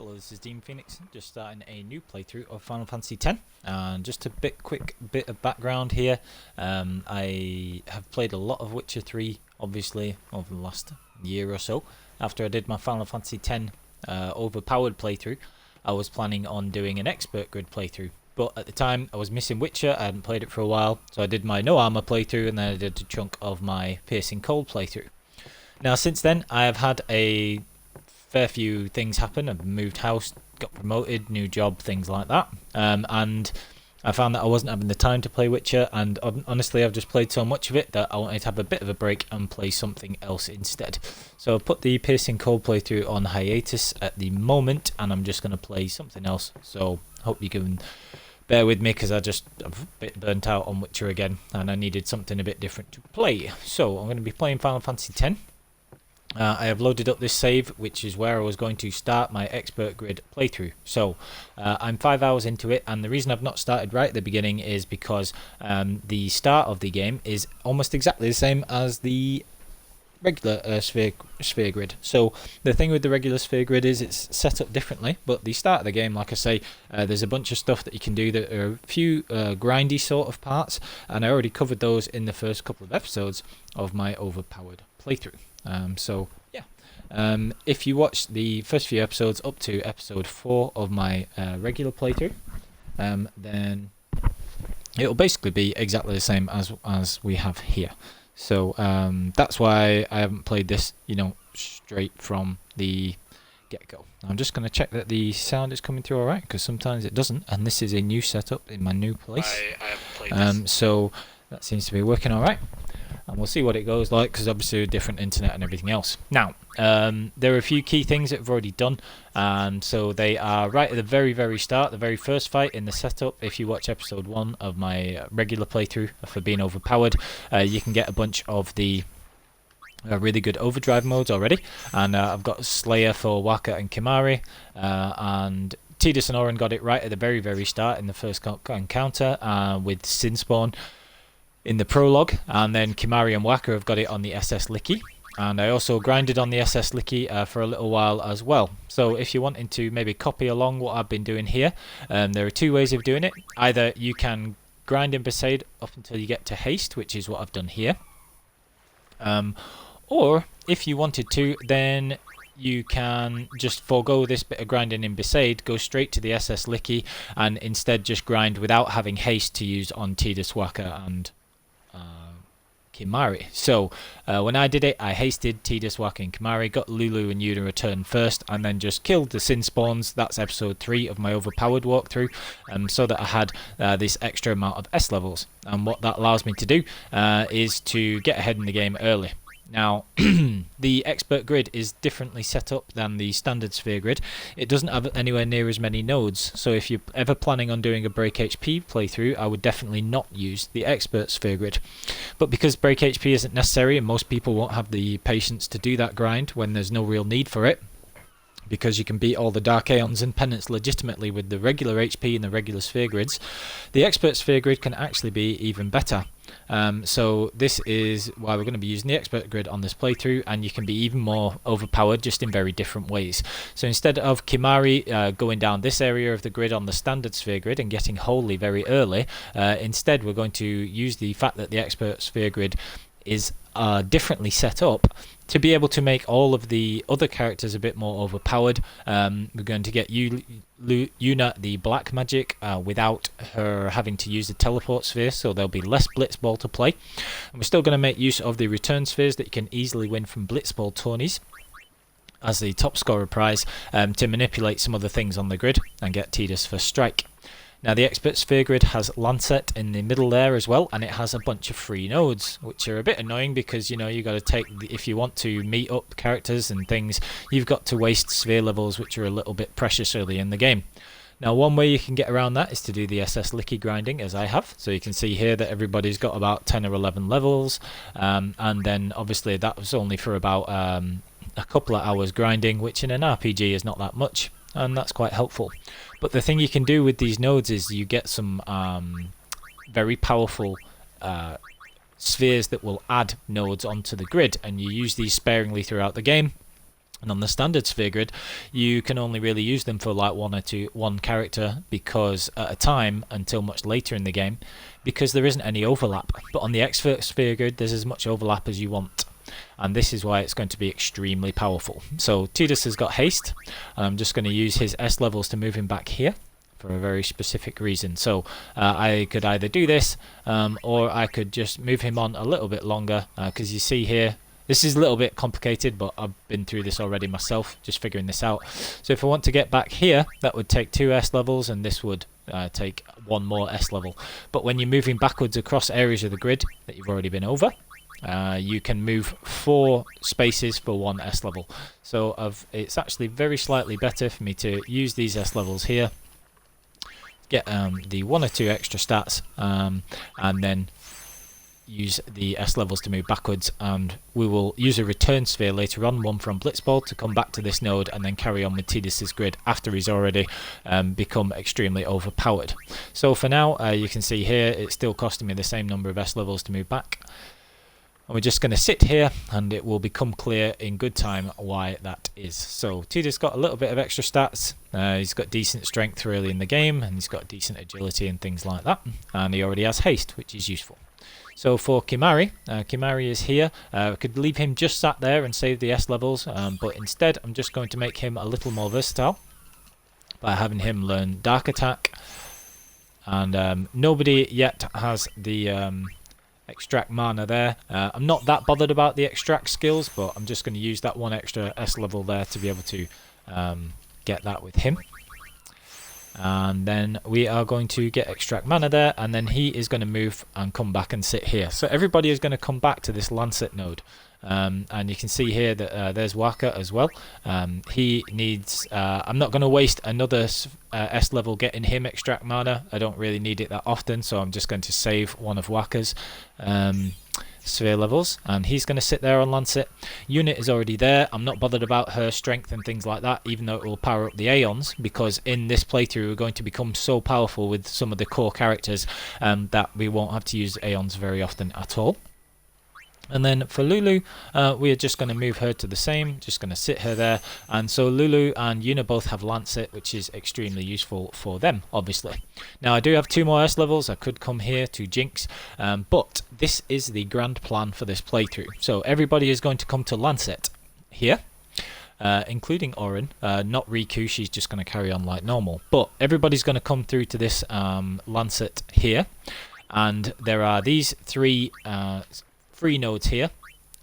Hello, this is Dean Phoenix, just starting a new playthrough of Final Fantasy X. And just a quick bit of background here. I have played a lot of Witcher 3, obviously, over the last year or so. After I did my Final Fantasy X Overpowered playthrough, I was planning on doing an Expert Grid playthrough. But at the time, I was missing Witcher, I hadn't played it for a while, so I did my No Armor playthrough, and then I did a chunk of my Piercing Cold playthrough. Now, since then, I have had a fair few things happen. I've moved house, got promoted, new job, things like that. And I found that I wasn't having the time to play Witcher, and honestly, I've just played so much of it that I wanted to have a bit of a break and play something else instead. So I've put the Piercing Cold playthrough on hiatus at the moment, and I'm just going to play something else. So hope you can bear with me, because I'm a bit burnt out on Witcher again, and I needed something a bit different to play. So I'm going to be playing Final Fantasy X. I have loaded up this save, which is where I was going to start my Expert Grid playthrough. So I'm 5 hours into it, and the reason I've not started right at the beginning is because the start of the game is almost exactly the same as the regular sphere grid. So the thing with the regular sphere grid is it's set up differently, but the start of the game, like I say, there's a bunch of stuff that you can do that are a few grindy sort of parts, and I already covered those in the first couple of episodes of my Overpowered playthrough. So yeah, if you watch the first few episodes up to episode 4 of my regular playthrough, then it'll basically be exactly the same as we have here. So that's why I haven't played this, straight from the get-go. I'm just going to check that the sound is coming through alright, because sometimes it doesn't, and this is a new setup in my new place. I haven't played this. So that seems to be working alright. And we'll see what it goes like, because obviously with different internet and everything else. Now, there are a few key things that I've already done, and so they are right at the very, very start, the very first fight in the setup. If you watch episode 1 of my regular playthrough for being overpowered, you can get a bunch of the really good overdrive modes already. And I've got Slayer for Waka and Kimahri, and Tidus and Auron got it right at the very, very start in the first encounter with Sinspawn in the prologue, and then Kimahri and Waka have got it on the SS Licky, and I also grinded on the SS Licky for a little while as well. So if you're wanting to maybe copy along what I've been doing here, there are two ways of doing it. Either you can grind in Besaid up until you get to haste, which is what I've done here, or if you wanted to, then you can just forego this bit of grinding in Besaid, go straight to the SS Licky, and instead just grind without having haste to use on Tidus, Waka and Kimahri. So when I did it, I hasted Tidus, Waka and Kimahri, got Lulu and Yuna return first, and then just killed the Sin Spawns. That's episode 3 of my Overpowered walkthrough, so that I had this extra amount of S levels. And what that allows me to do is to get ahead in the game early. Now, the Expert Grid is differently set up than the standard sphere grid. It doesn't have anywhere near as many nodes, so if you're ever planning on doing a Break HP playthrough, I would definitely not use the Expert sphere grid. But because Break HP isn't necessary, and most people won't have the patience to do that grind when there's no real need for it, because you can beat all the Dark Aeons and Penance legitimately with the regular HP and the regular sphere grids, the Expert sphere grid can actually be even better. So this is why we're going to be using the Expert Grid on this playthrough, and you can be even more overpowered, just in very different ways. So instead of Kimahri going down this area of the grid on the standard sphere grid and getting Holy very early, instead we're going to use the fact that the Expert sphere grid is differently set up to be able to make all of the other characters a bit more overpowered. We're going to get Yuna the Black Magic without her having to use the teleport sphere, so there'll be less Blitzball to play. And we're still going to make use of the return spheres that you can easily win from Blitzball tourneys as the top scorer prize, to manipulate some other things on the grid and get Tidus for strike. Now, the Expert Sphere Grid has Lancet in the middle there as well, and it has a bunch of free nodes, which are a bit annoying because, you got to take, if you want to meet up characters and things, you've got to waste sphere levels, which are a little bit precious early in the game. Now, one way you can get around that is to do the SS Licky grinding, as I have. So you can see here that everybody's got about 10 or 11 levels, and then obviously that was only for about a couple of hours grinding, which in an RPG is not that much, and that's quite helpful. But the thing you can do with these nodes is you get some very powerful spheres that will add nodes onto the grid, and you use these sparingly throughout the game. And on the standard sphere grid, you can only really use them for like one character because at a time until much later in the game, because there isn't any overlap. But on the expert sphere grid, there's as much overlap as you want, and this is why it's going to be extremely powerful. So Tidus has got haste, and I'm just going to use his S levels to move him back here for a very specific reason. So I could either do this, or I could just move him on a little bit longer, because you see here, this is a little bit complicated, but I've been through this already myself, just figuring this out. So if I want to get back here, that would take 2 S levels, and this would take 1 more S level. But when you're moving backwards across areas of the grid that you've already been over, you can move 4 spaces for 1 S level. So it's actually very slightly better for me to use these S levels here, get the 1 or 2 extra stats, and then use the S levels to move backwards, and we will use a return sphere later on, one from Blitzball, to come back to this node and then carry on with Tidus's grid after he's already become extremely overpowered. So for now, you can see here it's still costing me the same number of S levels to move back, and we're just going to sit here and it will become clear in good time why that is. So Tidus got a little bit of extra stats, he's got decent strength early in the game, and he's got decent agility and things like that, and he already has haste, which is useful. So for Kimahri, Kimahri is here. I could leave him just sat there and save the S levels, but instead I'm just going to make him a little more versatile by having him learn Dark Attack. And nobody yet has the extract mana there. I'm not that bothered about the extract skills, but I'm just going to use that 1 extra S level there to be able to get that with him. And then we are going to get extract mana there, and then he is going to move and come back and sit here. So everybody is going to come back to this Lancet node, and you can see here that there's Waka as well. He needs, I'm not going to waste another S level getting him extract mana. I don't really need it that often, so I'm just going to save one of Waka's sphere levels, and he's going to sit there on Lancet. Unit is already there. I'm not bothered about her strength and things like that, even though it will power up the Aeons, because in this playthrough we're going to become so powerful with some of the core characters that we won't have to use Aeons very often at all. And then for Lulu, we are just going to move her to the same, just going to sit her there. And so Lulu and Yuna both have Lancet, which is extremely useful for them, obviously. Now I do have 2 more S levels. I could come here to Jinx, but this is the grand plan for this playthrough. So everybody is going to come to Lancet here, including Orin. Not Riku, she's just going to carry on like normal. But everybody's going to come through to this Lancet here. And there are these 3 free nodes here,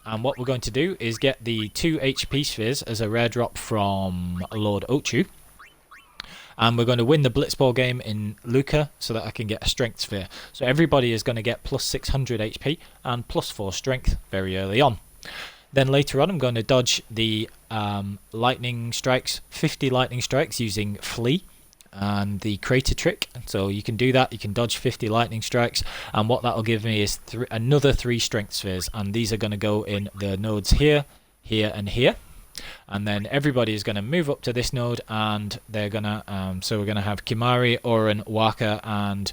and what we're going to do is get the 2 HP spheres as a rare drop from Lord Ochu, and we're going to win the Blitzball game in Lucca so that I can get a strength sphere. So everybody is going to get plus 600 HP and plus 4 strength very early on. Then later on I'm going to dodge the lightning strikes, 50 lightning strikes using Flee and the crater trick. So you can do that, you can dodge 50 lightning strikes, and what that will give me is another 3 strength spheres, and these are going to go in the nodes here, here and here. And then everybody is going to move up to this node, and they're going to so we're going to have Kimahri, Orin, Waka and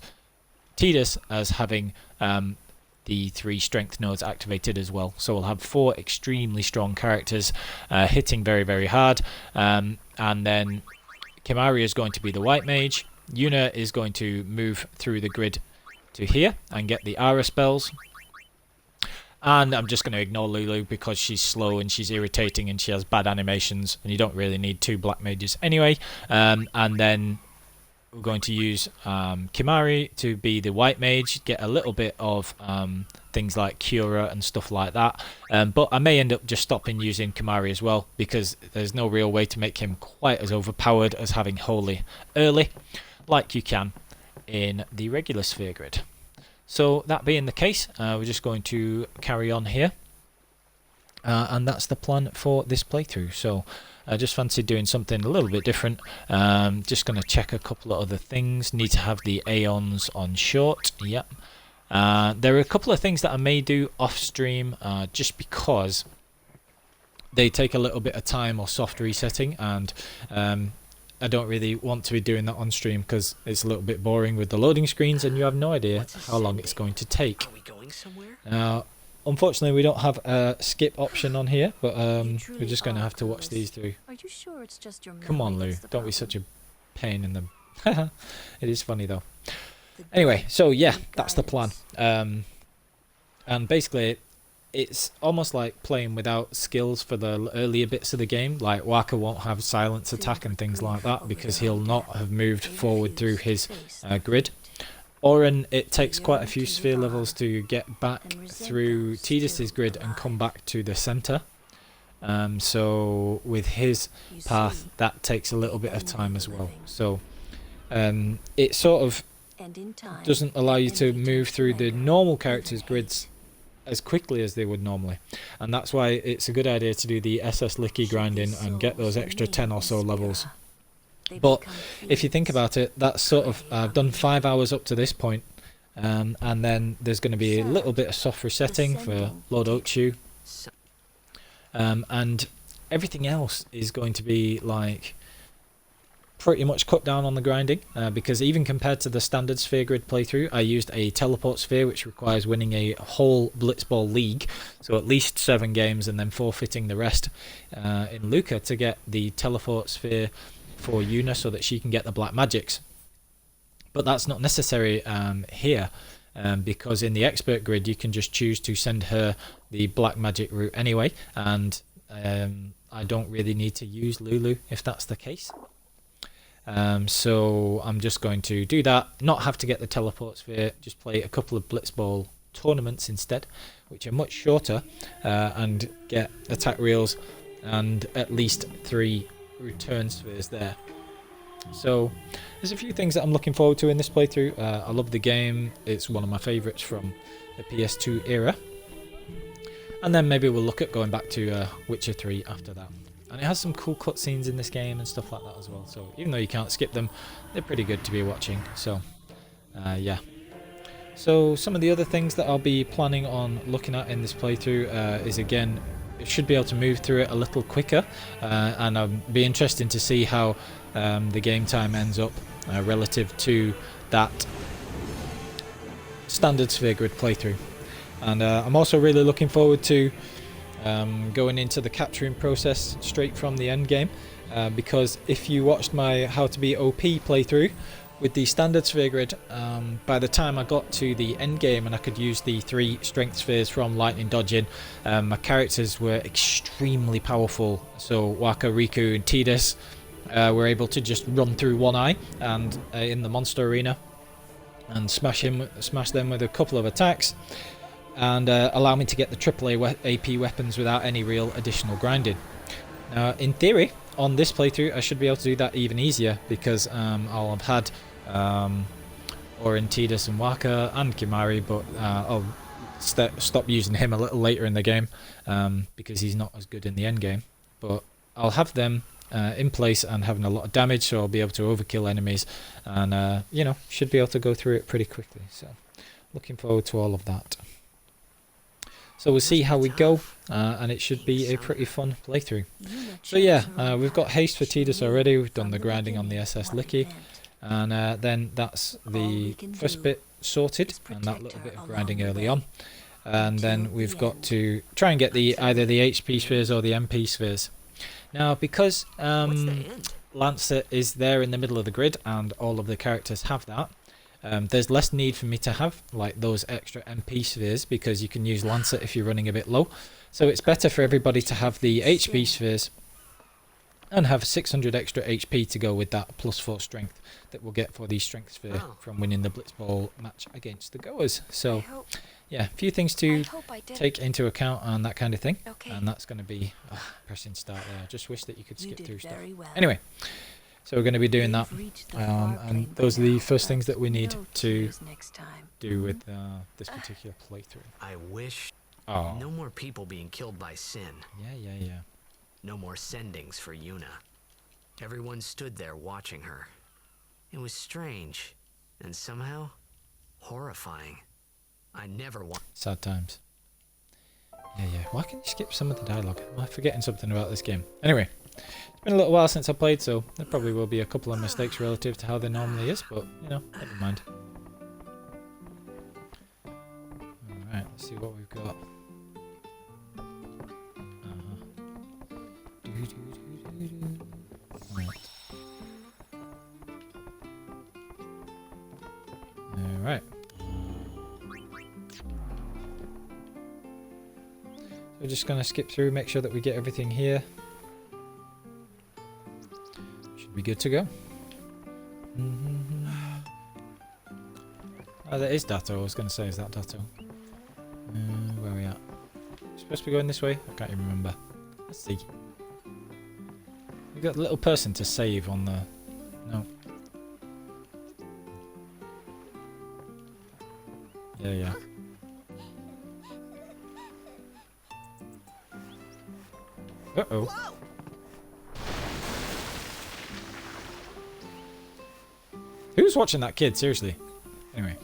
Tidus as having the 3 strength nodes activated as well. So we'll have 4 extremely strong characters hitting very, very hard, and then Kimahri is going to be the white mage. Yuna is going to move through the grid to here and get the Ara spells. And I'm just going to ignore Lulu because she's slow and she's irritating and she has bad animations, and you don't really need 2 black mages anyway. And then we're going to use Kimahri to be the white mage, get a little bit of things like Cura and stuff like that, but I may end up just stopping using Kimahri as well, because there's no real way to make him quite as overpowered as having Holy early like you can in the regular sphere grid. So that being the case, we're just going to carry on here, and that's the plan for this playthrough. So I just fancied doing something a little bit different. Just going to check a couple of other things. Need to have the Aeons on short. Yep. There are a couple of things that I may do off stream, just because they take a little bit of time or soft resetting, and I don't really want to be doing that on stream because it's a little bit boring with the loading screens and you have no idea how long it's going to take. Are we going somewhere? Now, unfortunately, we don't have a skip option on here, but You we're truly just going to are have to watch clueless. these through. Are you sure it's just your Come on, memory Lou. that's the Don't be problem? such a pain in the... It is funny, though. The Anyway, good so yeah, need that's the plan. guidance. And basically, it's almost like playing without skills for the earlier bits of the game. Like, Waka won't have silence attack and things like that because he'll not have moved forward through his grid. Oren, it takes quite a few sphere levels to get back through Tidus's grid and come back to the centre. So with his path, that takes a little bit of time as well. So it sort of doesn't allow you to move through the normal characters' grids as quickly as they would normally, and that's why it's a good idea to do the SS Licky grinding and get those extra 10 or so levels. But if you think about it, that's sort of, I've done 5 hours up to this point, and then there's going to be a little bit of soft resetting for Lord Oakshoe, and everything else is going to be like pretty much cut down on the grinding, because even compared to the standard sphere grid playthrough, I used a teleport sphere which requires winning a whole Blitzball league, so at least 7 games and then forfeiting the rest in Lucca to get the teleport sphere for Yuna so that she can get the black magics. But that's not necessary here, because in the expert grid you can just choose to send her the black magic route anyway, and I don't really need to use Lulu if that's the case. So I'm just going to do that, not have to get the teleport sphere, just play a couple of Blitzball tournaments instead, which are much shorter, and get attack reels and at least 3 return spheres there. So there's a few things that I'm looking forward to in this playthrough. I love the game, it's one of my favourites from the PS2 era, and then maybe we'll look at going back to Witcher 3 after that. And it has some cool cutscenes in this game and stuff like that as well, so even though you can't skip them, they're pretty good to be watching. So yeah, so some of the other things that I'll be planning on looking at in this playthrough is, again, it should be able to move through it a little quicker, and I'll be interested to see how the game time ends up relative to that standard sphere grid playthrough. And I'm also really looking forward to going into the capturing process straight from the end game, because if you watched my How to Be OP playthrough with the standard sphere grid, by the time I got to the end game and I could use the 3 strength spheres from lightning dodging, my characters were extremely powerful. So Waka, Riku and Tidus were able to just run through one eye and in the monster arena and smash them with a couple of attacks, and allow me to get the AAA AP weapons without any real additional grinding. Now, in theory, on this playthrough, I should be able to do that even easier, because I'll have had Orin, Tidus and Waka and Kimahri, but I'll stop using him a little later in the game, because he's not as good in the end game. But I'll have them in place and having a lot of damage, so I'll be able to overkill enemies, and you know, should be able to go through it pretty quickly. So looking forward to all of that. So we'll see how we go, and it should be a pretty fun playthrough. So yeah, we've got haste for Tidus already, we've done the grinding on the SS Licky, and then that's the first bit sorted, and that little bit of grinding early on. And then we've got to try and get either the HP spheres or the MP spheres. Now, because Lancer is there in the middle of the grid, and all of the characters have that, there's less need for me to have like those extra MP spheres, because you can use Lancer if you're running a bit low. So it's better for everybody to have the HP spheres and have 600 extra HP to go with that +4 strength that we'll get for the strength sphere from winning the Blitzball match against the Goers. So yeah, a few things to take into account and that kind of thing. And that's going to be pressing start there. I just wish that you could skip through stuff. Anyway, so we're going to be doing that, and those are the first things that we need to do with this particular playthrough. I wish no more people being killed by sin. Yeah. No more sendings for Yuna. Everyone stood there watching her. It was strange, and somehow horrifying. I never want. Sad times. Yeah. Why can't you skip some of the dialogue? Am I forgetting something about this game? Anyway. It's been a little while since I played, so there probably will be a couple of mistakes relative to how there normally is, but, you know, never mind. Alright, let's see what we've got. Right. Alright. We're just going to skip through, make sure that we get everything here. Should be good to go. Oh, that is Datto. I was going to say, is that Datto? Where are we at? Supposed to be going this way? I can't even remember. Let's see. We got a little person to save on the... No. Yeah. Uh-oh. Who's watching that kid? Seriously. Anyway.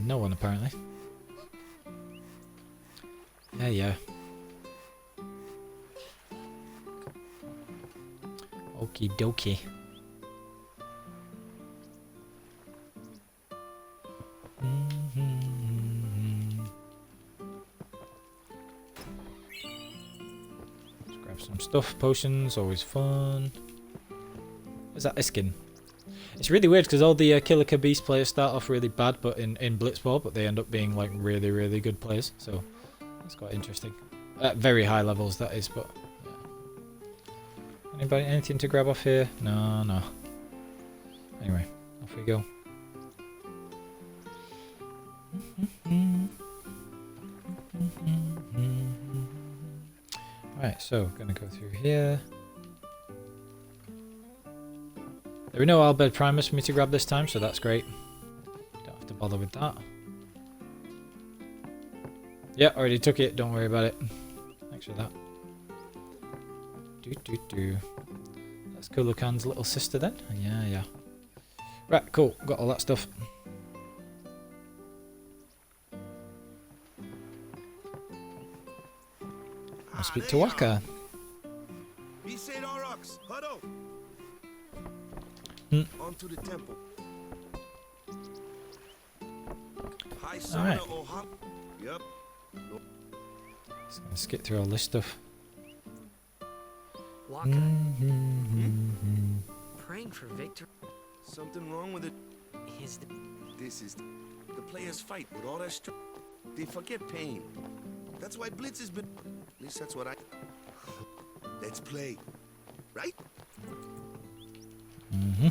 No one, apparently. Yeah. Okie dokie. Let's grab some stuff. Potions, always fun. Where's that Iskin? It's really weird because all the Kilika Beast players start off really bad, but in Blitzball, but they end up being like really, really good players. So that's quite interesting. At very high levels, that is. But yeah. Anybody, anything to grab off here? No. Anyway, off we go. Right, so gonna go through here. There are no Albed Primers for me to grab this time, so that's great. Don't have to bother with that. Yeah, already took it. Don't worry about it. Thanks for that. That's Kulukan's little sister then? Yeah. Right, cool. Got all that stuff. I'll speak to Waka. Onto the temple. Alright. Yep. Just gonna skip through all this stuff. Waka. Praying for victory. Something wrong with it? This is the players fight with all their strength. They forget pain. That's why Blitz has been. At least that's what I. Let's play, right?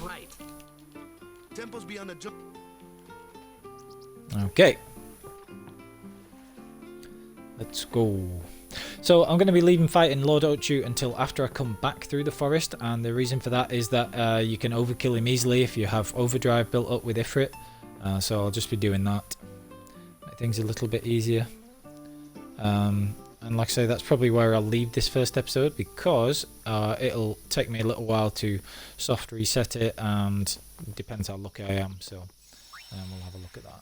Right. Temple's beyond the jump. Okay. Let's go. So I'm going to be leaving fighting Lord Ochu until after I come back through the forest, and the reason for that is that you can overkill him easily if you have overdrive built up with Ifrit. So I'll just be doing that. Make things a little bit easier. And like I say, that's probably where I'll leave this first episode, because it'll take me a little while to soft reset it, and it depends how lucky I am, so we'll have a look at that.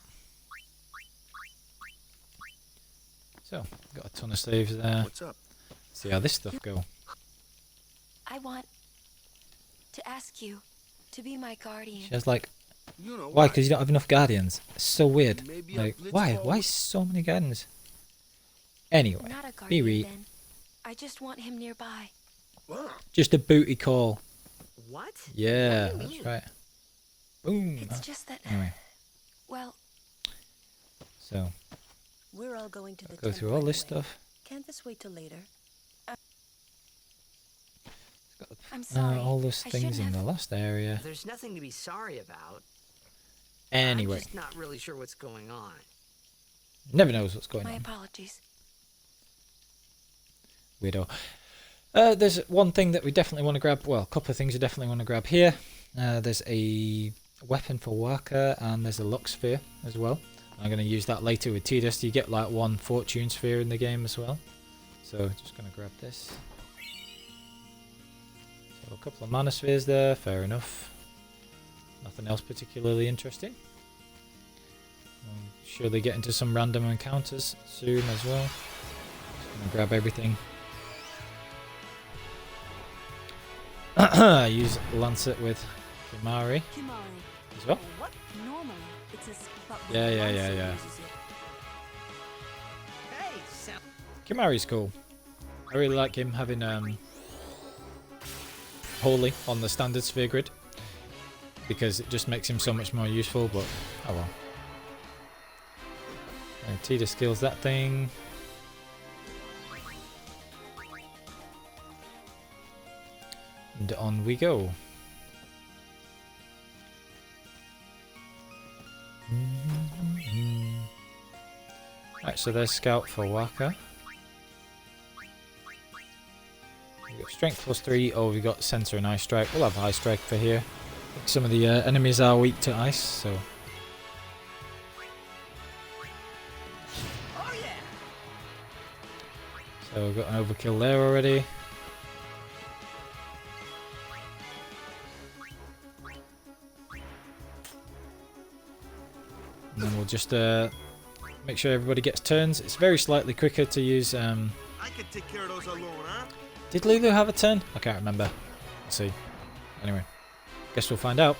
So, got a ton of saves there. What's up? See how this stuff go. I want to ask you to be my guardian. She has like, You know why? Because you don't have enough guardians. It's so weird. Maybe a Like, Blitzball why? Why would- so many guardians? Anyway, Not a be guardian, re. then. I just want him nearby. Wow. Just a booty call. What? Yeah, What do you that's mean? right. Boom. It's just that. Anyway, Well, so We're all going to the go through all this stuff. Can't this wait till later? I'm sorry. All those I things shouldn't in the have- last area. There's nothing to be sorry about. Anyway, I'm just not really sure what's going on. never knows what's going My on. apologies. Weirdo. There's one thing that we definitely want to grab. Well, a couple of things we definitely want to grab here. There's a weapon for Waka, and there's a luck sphere as well. I'm going to use that later with T-Dust. You get like one fortune sphere in the game as well. So just going to grab this. So a couple of mana spheres there, fair enough. Nothing else particularly interesting. I'm sure they get into some random encounters soon as well. Just going to grab everything. Use Lancet with Kimahri Kimahri. as well. What? Normally, it's a but Yeah. uses it. Hey, Sam. Kimahri's cool. I really like him having wholly on the standard sphere grid, because it just makes him so much more useful, but oh well. Tita skills that thing. And on we go. Right, so there's Scout for Waka. We've got Strength +3. Oh, we've got Sensor and Ice Strike. We'll have Ice Strike for here. I think some of the enemies are weak to ice, so. So we've got an overkill there already. And then we'll just make sure everybody gets turns. It's very slightly quicker to use. I could take care of those alone, huh? Did Lulu have a turn? I can't remember. Let's see. Anyway, guess we'll find out.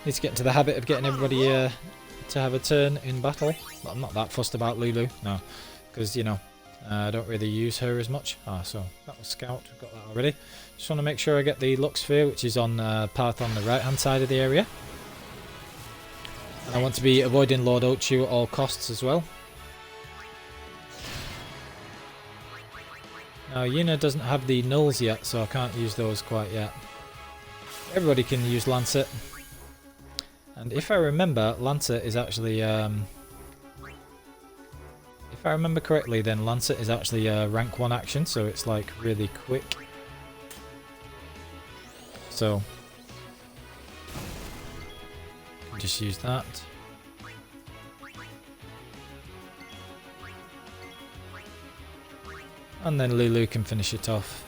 Need to get into the habit of getting everybody to have a turn in battle. But I'm not that fussed about Lulu, no, because you know I don't really use her as much. Ah, so that was Scout. We've got that already. Just want to make sure I get the Lux Sphere, which is on path on the right-hand side of the area. And I want to be avoiding Lord Ochu at all costs as well. Now Yuna doesn't have the nulls yet, so I can't use those quite yet. Everybody can use Lancet. And if I remember, Lancet is actually... if I remember correctly, then Lancet is actually a rank 1 action, so it's like really quick. So... just use that. And then Lulu can finish it off.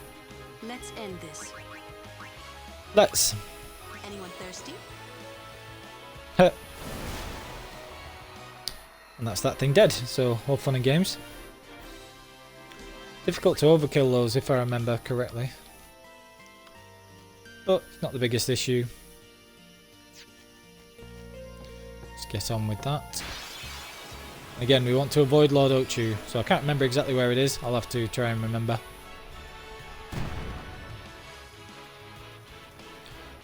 Let's end this. Let's. Anyone thirsty? And that's that thing dead, so all fun and games. Difficult to overkill those if I remember correctly. But it's not the biggest issue. Let's get on with that. Again, we want to avoid Lord Ochu, so I can't remember exactly where it is. I'll have to try and remember.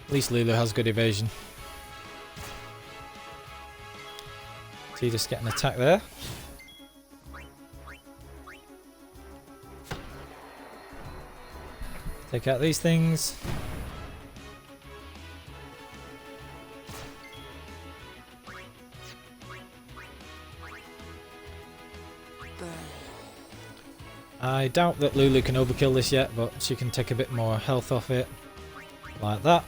At least Lulu has good evasion. See, just get an attack there. Take out these things. I doubt that Lulu can overkill this yet, but she can take a bit more health off it. Like that.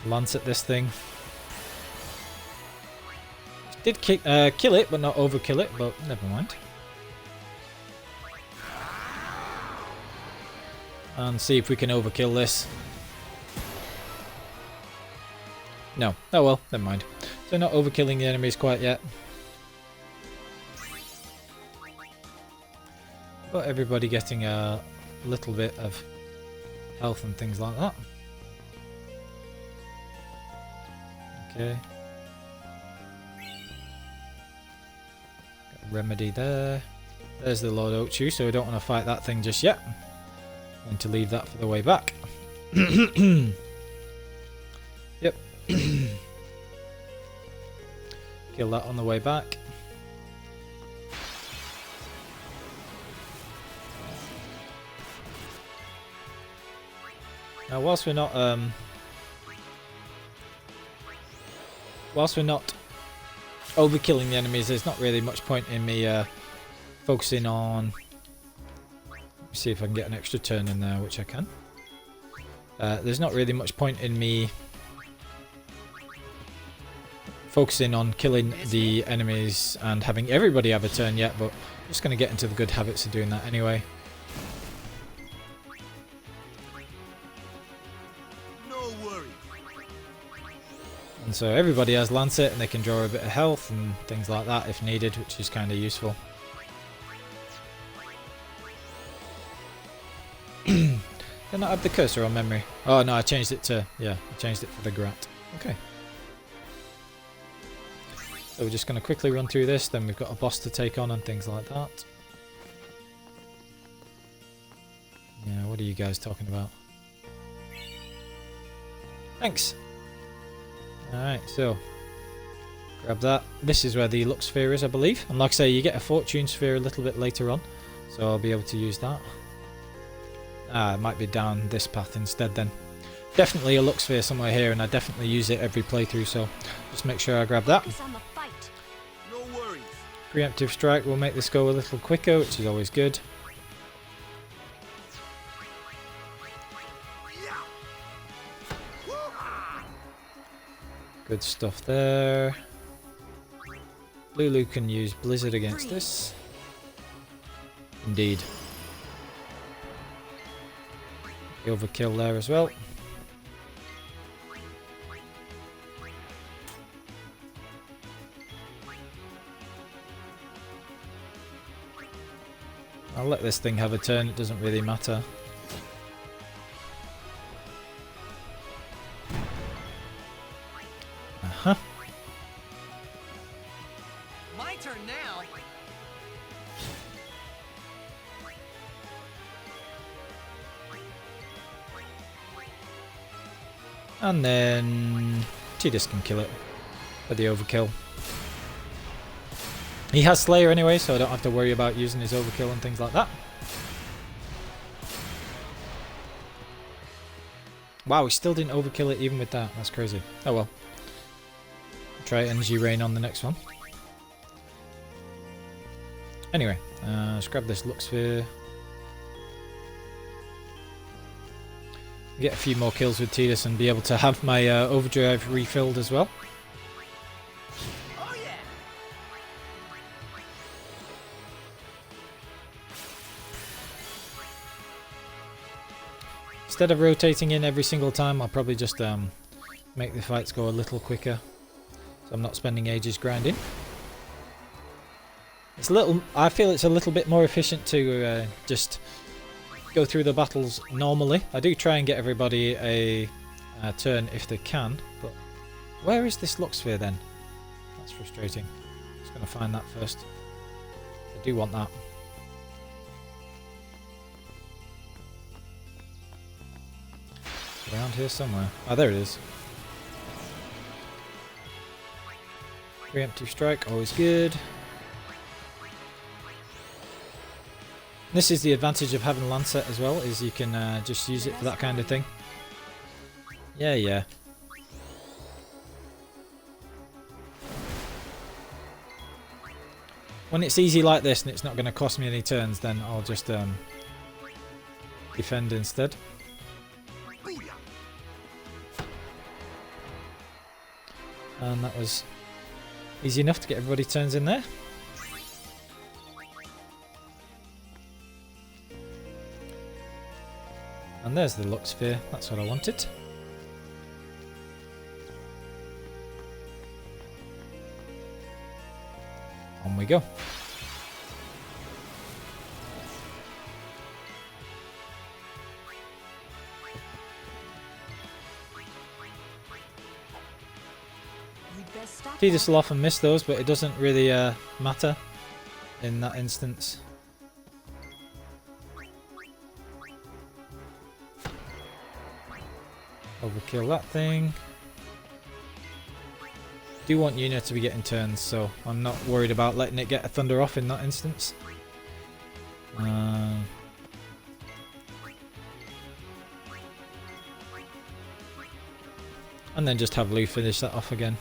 Lance at this thing. Did kill it, but not overkill it, but never mind. And see if we can overkill this. No. Oh well, never mind. So not overkilling the enemies quite yet. But everybody getting a little bit of health and things like that. Okay. Got a remedy there. There's the Lord Ochu, so we don't want to fight that thing just yet. I'm going to leave that for the way back. Yep. Kill that on the way back. Now, whilst we're not overkilling the enemies, there's not really much point in me focusing on. Let me see if I can get an extra turn in there, which I can. There's not really much point in me focusing on killing the enemies and having everybody have a turn yet, but I'm just going to get into the good habits of doing that anyway. No worries. And so everybody has Lancet and they can draw a bit of health and things like that if needed, which is kind of useful. Did I have the cursor on memory? Oh no, I changed it to, yeah, I changed it for the Grat. Okay. So we're just going to quickly run through this, then we've got a boss to take on and things like that. What are you guys talking about? Thanks. Alright, so grab that. This is where the luck sphere is, I believe. And like I say, you get a fortune sphere a little bit later on. So I'll be able to use that. Ah, it might be down this path instead then. Definitely a luck sphere somewhere here, and I definitely use it every playthrough, so just make sure I grab that. No worries. Preemptive strike will make this go a little quicker, which is always good. Good stuff there. Lulu can use Blizzard against this. Indeed. The overkill there as well. I'll let this thing have a turn, it doesn't really matter. Uh-huh. My turn now. And then Tidus can kill it for the overkill. He has Slayer anyway, so I don't have to worry about using his overkill and things like that. Wow, he still didn't overkill it even with that. That's crazy. Oh well. Try Energy Rain on the next one. Anyway, let's grab this Luck Sphere. Get a few more kills with Tidus and be able to have my overdrive refilled as well. Oh yeah. Instead of rotating in every single time, I'll probably just make the fights go a little quicker, so I'm not spending ages grinding. It's a little. I feel it's a little bit more efficient to just go through the battles normally. I do try and get everybody a turn if they can, but where is this Luck Sphere then? That's frustrating. Just going to find that first. I do want that. Around here somewhere. Oh, there it is. Preemptive strike, always good. This is the advantage of having Lancet as well, is you can just use it for that kind of thing. Yeah, yeah. When it's easy like this and it's not going to cost me any turns, then I'll just defend instead. And that was easy enough to get everybody turns in there. And there's the Luck Sphere, that's what I wanted. On we go. Tidus will often miss those, but it doesn't really matter in that instance. Overkill that thing. Do want Yuna to be getting turns, so I'm not worried about letting it get a thunder off in that instance. And then just have Lu finish that off again.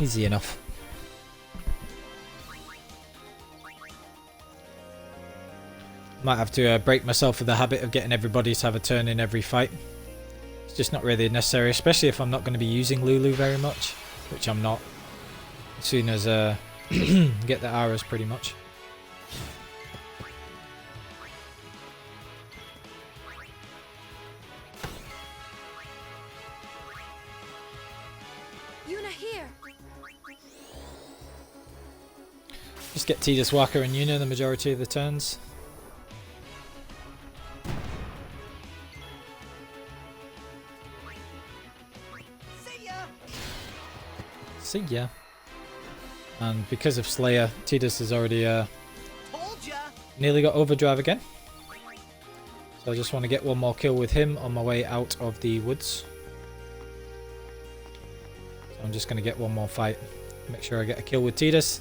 Easy enough. Might have to break myself of the habit of getting everybody to have a turn in every fight. It's just not really necessary, especially if I'm not going to be using Lulu very much, which I'm not. As soon as get the Aras pretty much. Yuna here. Just get Tidus, Waka and Yuna the majority of the turns. See ya. See ya. And because of Slayer, Tidus has already Told ya. nearly got overdrive again. So I just want to get one more kill with him on my way out of the woods. So I'm just going to get one more fight. Make sure I get a kill with Tidus.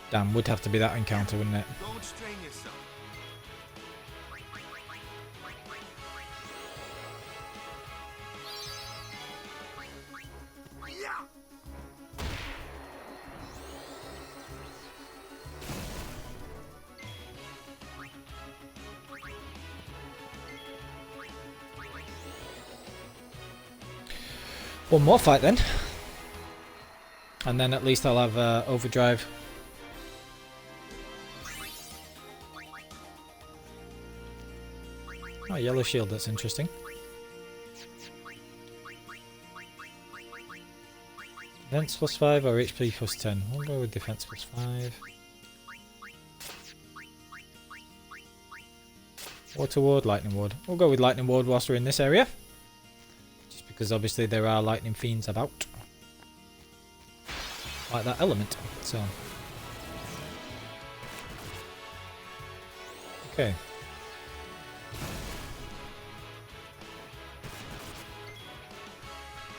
Damn, would have to be that encounter, wouldn't it? Don't strain yourself. One more fight then. And then at least I'll have overdrive. Oh, yellow shield, that's interesting. Defense plus 5 or HP plus 10? We'll go with defense plus 5. Water ward, lightning ward. We'll go with lightning ward whilst we're in this area. Just because obviously there are lightning fiends about. Like that element. So. Okay.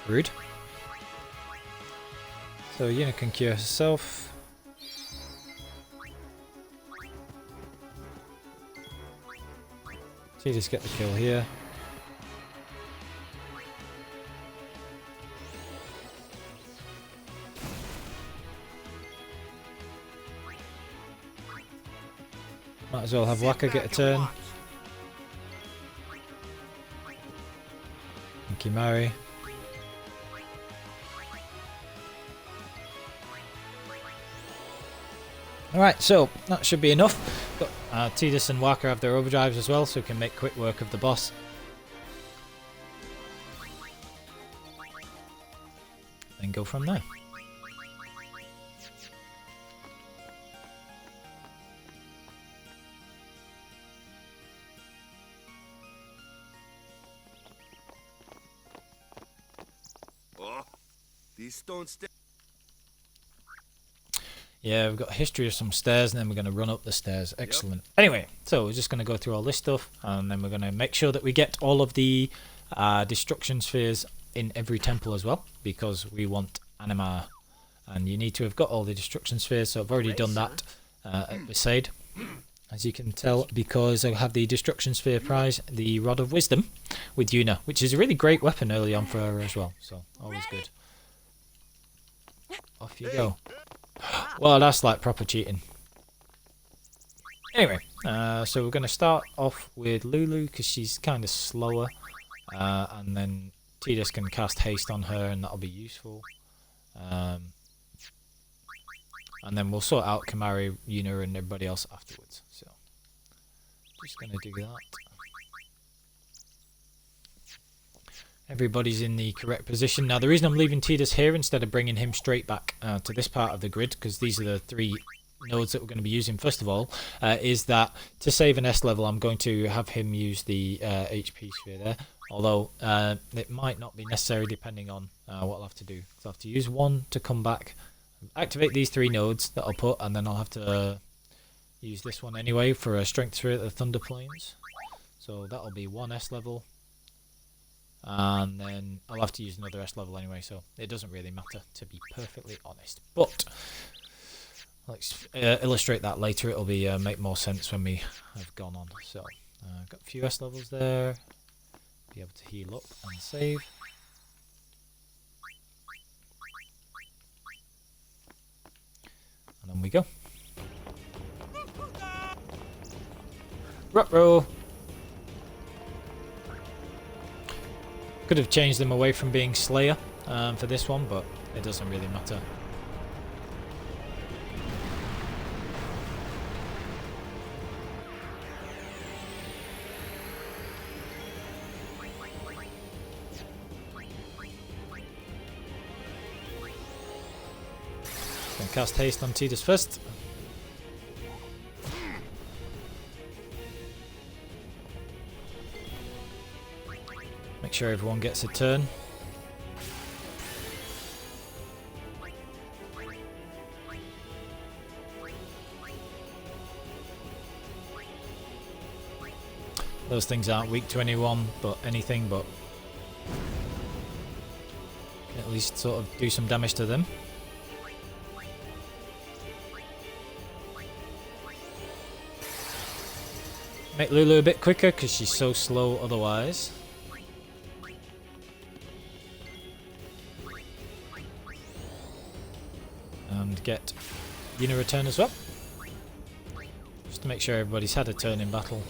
Rude. So Yuna can cure herself. She just get the kill here. Might as well have Lucca get a turn. And Kimahri. Alright, so that should be enough. Got Tidus and Waka have their overdrives as well, so we can make quick work of the boss. Then go from there. Oh, these stones stay. Yeah, we've got a history of some stairs, and then we're going to run up the stairs. Excellent. Yep. Anyway, so we're just going to go through all this stuff, and then we're going to make sure that we get all of the destruction spheres in every temple as well, because we want anima. And you need to have got all the destruction spheres, so I've already done that at Besaid, as you can tell, because I have the destruction sphere prize, the Rod of Wisdom, with Yuna, which is a really great weapon early on for her as well, so always good. Off you go. Well, that's like proper cheating. Anyway, so we're going to start off with Lulu because she's kind of slower, and then Tidus can cast haste on her and that'll be useful. And then we'll sort out Kimahri, Yuna and everybody else afterwards. So, just going to do that. Everybody's in the correct position. Now, the reason I'm leaving Tidus here instead of bringing him straight back to this part of the grid, because these are the 3 nodes that we're going to be using first of all, is that to save an S level, I'm going to have him use the HP sphere there. Although, it might not be necessary depending on what I'll have to do. So I'll have to use 1 to come back, activate these 3 nodes that I'll put, and then I'll have to use this one anyway for a strength sphere at the Thunder Plains. So that'll be 1 S level. And then I'll have to use another S level anyway, so it doesn't really matter, to be perfectly honest. But let's illustrate that later. It'll be make more sense when we have gone on. So I've got a few S levels there. Be able to heal up and save. And then we go. Ruh-roh! Could have changed them away from being Slayer for this one, but it doesn't really matter. Gonna cast haste on Tidus first. Make sure everyone gets a turn. Those things aren't weak to anyone, but anything, but can at least sort of do some damage to them. Make Lulu a bit quicker because she's so slow otherwise. And get Yuna a turn as well. Just to make sure everybody's had a turn in battle.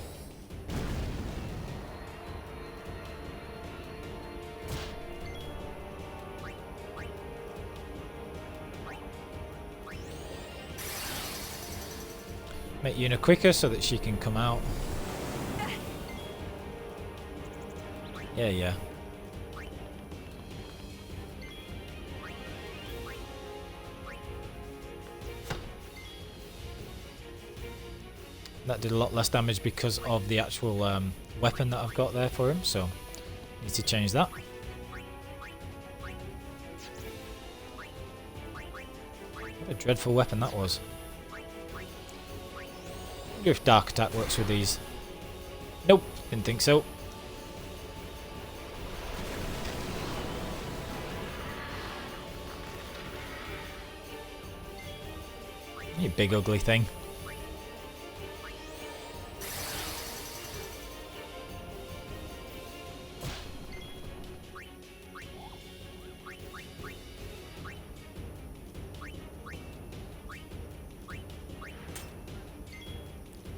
Make Yuna quicker so that she can come out. Yeah. That did a lot less damage because of the actual weapon that I've got there for him, so need to change that. What a dreadful weapon that was. I wonder if Dark Attack works with these. Nope, didn't think so. You big ugly thing.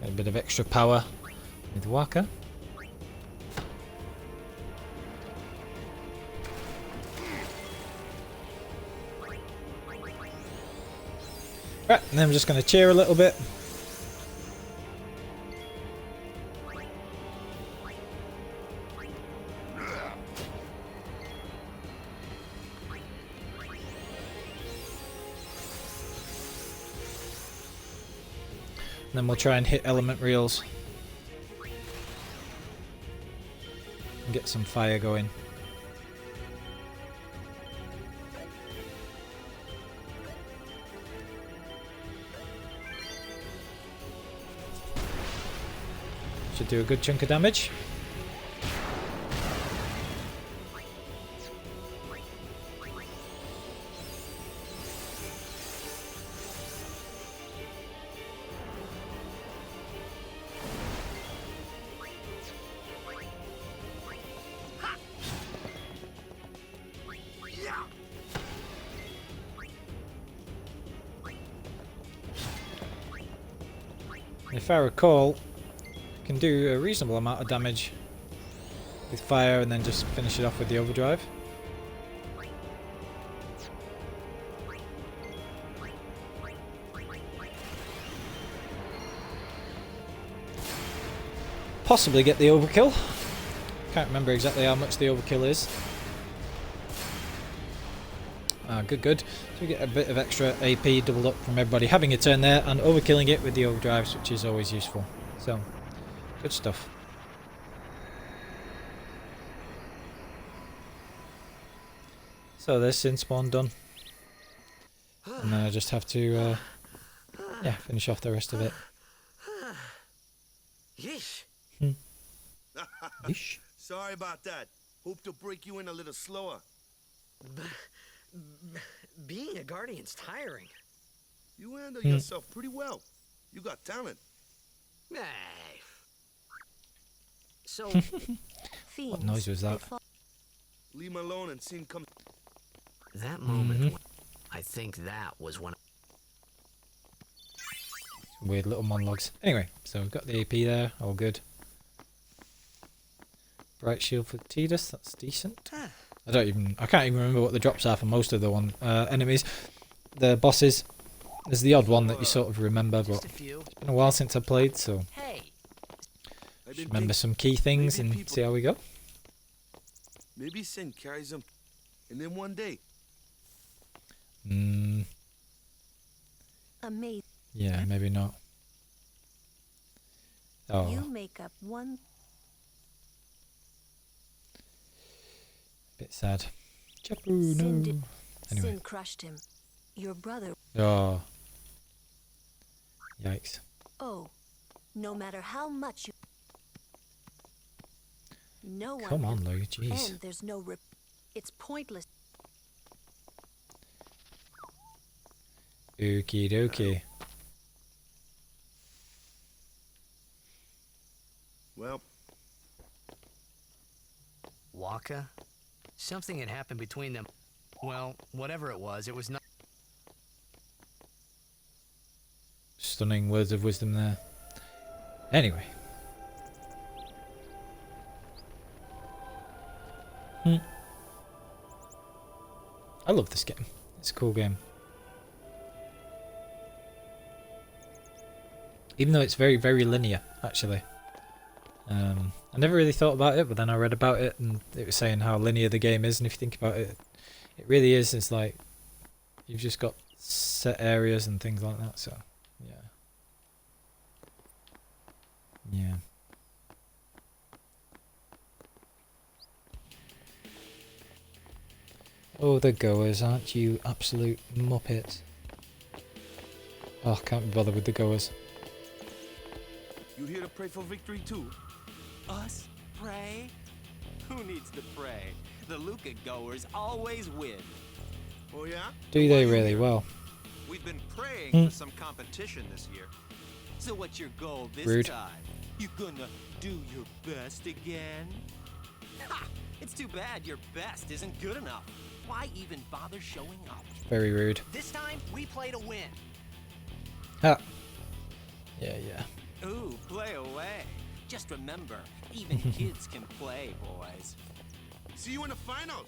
A bit of extra power with Waka. Right, and then I'm just going to cheer a little bit. And then we'll try and hit element reels. And get some fire going. Should do a good chunk of damage. If I recall, I can do a reasonable amount of damage with fire and then just finish it off with the overdrive. Possibly get the overkill. Can't remember exactly how much the overkill is. Good. So we get a bit of extra AP doubled up from everybody having a turn there and overkilling it with the overdrives, which is always useful. So, good stuff. So there's Sin Spawn done. And then I just have to, finish off the rest of it. Yeesh. Yeesh. Sorry about that. Hope to break you in a little slower. Being a guardian's tiring. You handle yourself pretty well. You got talent. Hey. So, What noise was that? Leave him alone and see him come. that moment, I think that was when. Weird little monologues. Anyway, so we've got the AP there, all good. Bright shield for Tidus, that's decent. I can't even remember what the drops are for most of the enemies. The bosses, there's the odd one that you sort of remember, but it's been a while since I played, so just remember some key things and see how we go. Maybe Sin carries him, and then one day. Amazing. Yeah, maybe not. You Oh, make up one. bit sad. Chapu, no. Anyway. Sin crushed him. Your brother. Oh. Yikes. Oh, no matter how much you. No one. Come on, Lou. Jeez. And there's no it's pointless. Okie dokie. Well, Waka? Something had happened between them. Well, whatever it was not. Stunning words of wisdom there. Anyway. I love this game. It's a cool game. Even though it's very, very linear, actually. I never really thought about it, but then I read about it and it was saying how linear the game is, and if you think about it, it really is. It's like you've just got set areas and things like that, so yeah. Yeah. Oh, the goers, aren't you absolute muppet? Oh, can't be bothered with the goers. you here to pray for victory too? Us? Pray? Who needs to pray? The Lucca goers always win. Oh yeah? Do they really? Well, We've been praying for some competition this year. So what's your goal this Rude. time? You gonna do your best again? Ha! It's too bad your best isn't good enough. Why even bother showing up? very rude. This time, we play to win. Ha! Yeah, yeah. Ooh, play away. Just remember, even kids can play, boys. See you in the finals.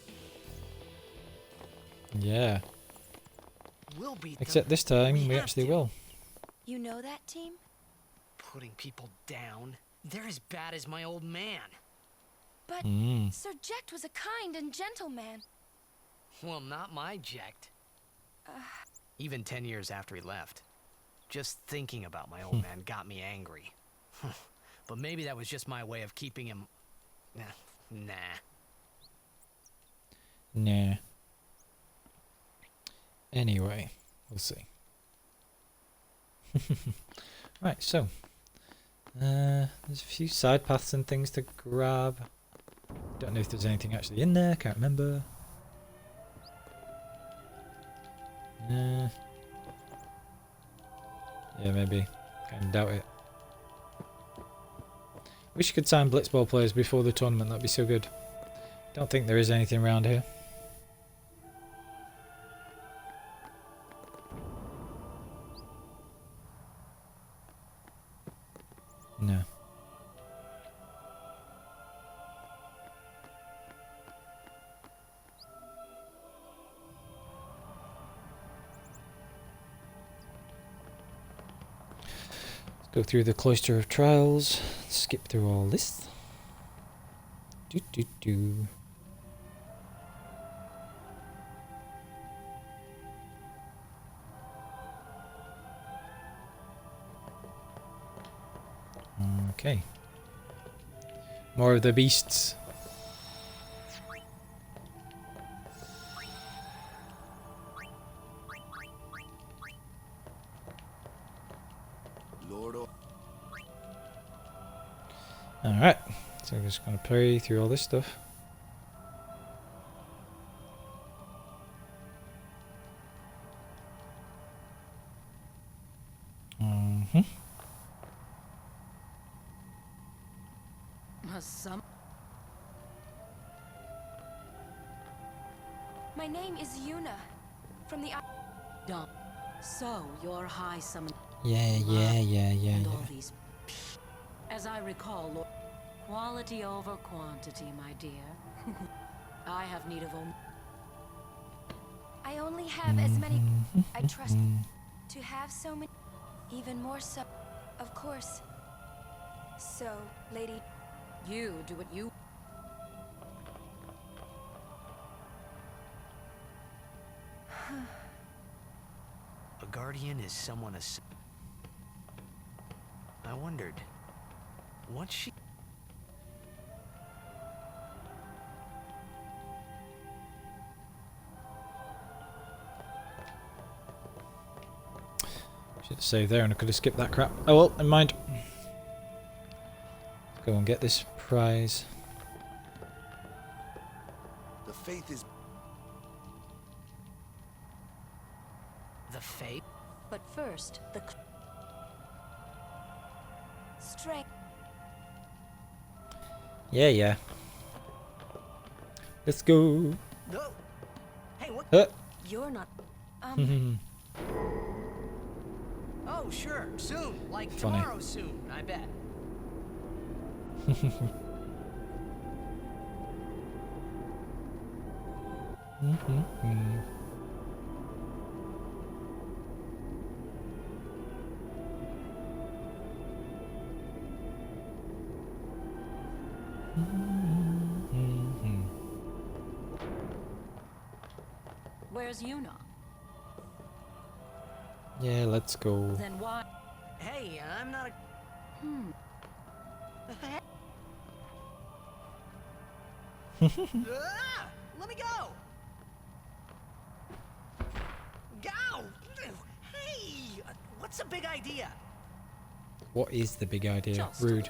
Yeah. We'll beat Except them. this time, we have actually to. will. You know that team? Putting people down. They're as bad as my old man. But Mm. Sir Jecht was a kind and gentle man. Well, not my Jecht. Even 10 years after he left. Just thinking about my old man got me angry. But maybe that was just my way of keeping him... Nah. Nah. Anyway, we'll see. Right, so. There's a few side paths and things to grab. Don't know if there's anything actually in there, can't remember. Yeah, maybe. Kind of doubt it. Wish you could sign Blitzball players before the tournament, that'd be so good. Don't think there is anything around here. No. Go through the Cloister of Trials, skip through all this. Do. Okay. More of the beasts. Alright, so I'm just going to play through all this stuff. My name is Yuna, from the... Don't. So your high summon. Yeah. And all these. As I recall, Lord, quality over quantity, my dear. I have need of I only have as many... I trust to have so many... Even more so, of course. So, lady... you do what you. A guardian is someone I wondered, what's she... Should have saved there and I could have skipped that crap. Oh well, never mind. Let's go and get this prize. The faith is... The fate? But first, the strength. Yeah, yeah. Let's go. No. Hey, what? You're not. Oh, sure. Soon. Like Funny. tomorrow soon, I bet. Where's Yuna? Yeah, let's go. Then why? Hey, I'm not a... Ah! Let me go! Go! Hey! What's the big idea? What is the big idea? Just- Rude.